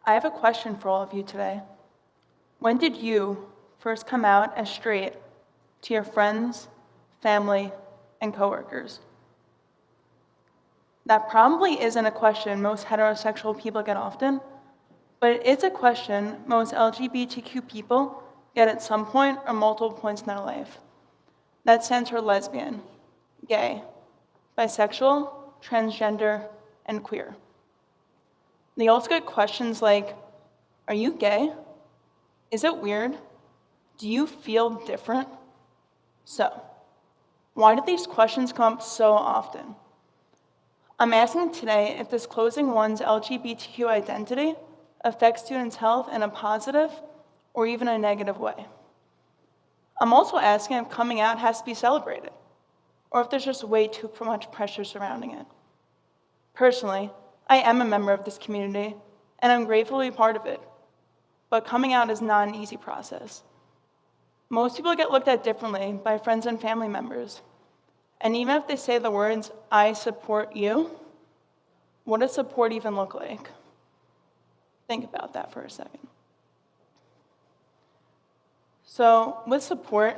I have a question for all of you today. When did you first come out as straight to your friends, family, and coworkers? That probably isn't a question most heterosexual people get often, but it is a question most LGBTQ people get at some point or multiple points in their life. That stands for lesbian, gay, bisexual, transgender, and queer. They also get questions like, are you gay? Is it weird? Do you feel different? So, why do these questions come up so often? I'm asking today if disclosing one's LGBTQ identity affects students' health in a positive or even a negative way. I'm also asking if coming out has to be celebrated, or if there's just way too much pressure surrounding it. Personally, I am a member of this community, and I'm grateful to be part of it, but coming out is not an easy process. Most people get looked at differently by friends and family members, and even if they say the words, "I support you," what does support even look like? Think about that for a second. So with support,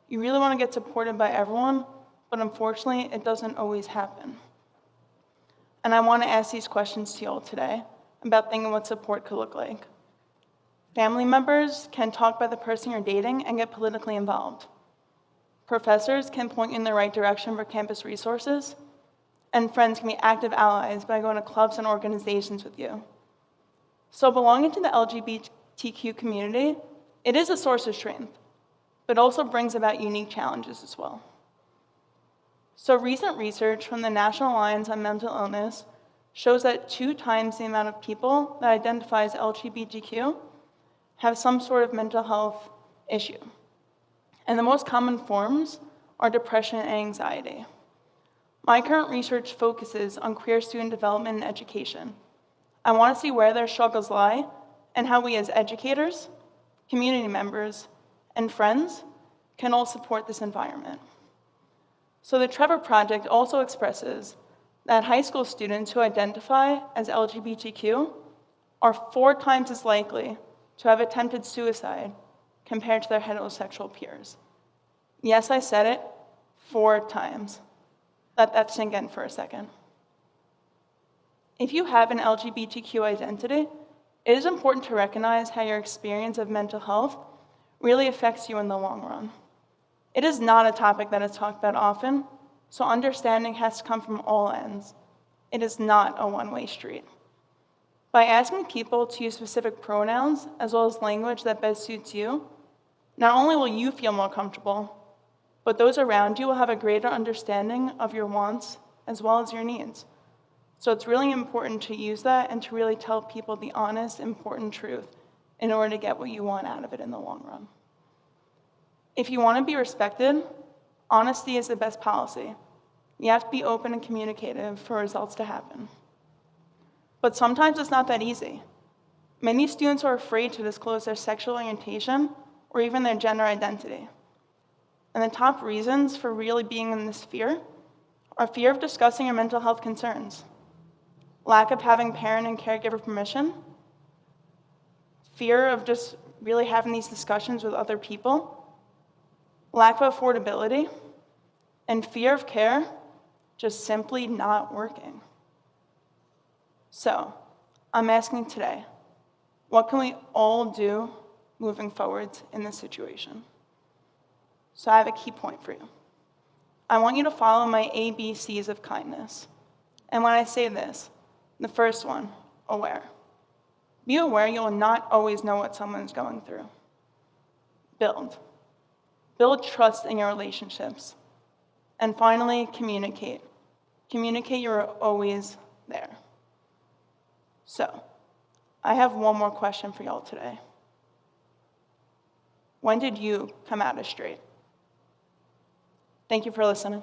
you really want to get supported by everyone, but unfortunately, it doesn't always happen. And I want to ask these questions to you all today about thinking what support could look like. Family members can talk about the person you're dating and get politically involved. Professors can point you in the right direction for campus resources, and friends can be active allies by going to clubs and organizations with you. So belonging to the LGBTQ community, it is a source of strength, but also brings about unique challenges as well. So recent research from the National Alliance on Mental Illness shows that 2 times the amount of people that identify as LGBTQ have some sort of mental health issue. And the most common forms are depression and anxiety. My current research focuses on queer student development and education. I want to see where their struggles lie and how we as educators, community members, and friends can all support this environment. So the Trevor Project also expresses that high school students who identify as LGBTQ are 4 times as likely to have attempted suicide compared to their heterosexual peers. Yes, I said it, 4 times. Let that sink in for a second. If you have an LGBTQ identity, it is important to recognize how your experience of mental health really affects you in the long run. It is not a topic that is talked about often, so understanding has to come from all ends. It is not a one-way street. By asking people to use specific pronouns as well as language that best suits you, not only will you feel more comfortable, but those around you will have a greater understanding of your wants as well as your needs. So it's really important to use that and to really tell people the honest, important truth in order to get what you want out of it in the long run. If you want to be respected, honesty is the best policy. You have to be open and communicative for results to happen. But sometimes it's not that easy. Many students are afraid to disclose their sexual orientation or even their gender identity. And the top reasons for really being in this fear are fear of discussing your mental health concerns, lack of having parent and caregiver permission, fear of just really having these discussions with other people, lack of affordability, and fear of care just simply not working. So, I'm asking today, what can we all do moving forward in this situation? So I have a key point for you. I want you to follow my ABCs of kindness. And when I say this, the first one, aware. Be aware you will not always know what someone is going through. Build. Build trust in your relationships. And finally, communicate. Communicate you're always there. So, I have one more question for y'all today. When did you come out as straight? Thank you for listening.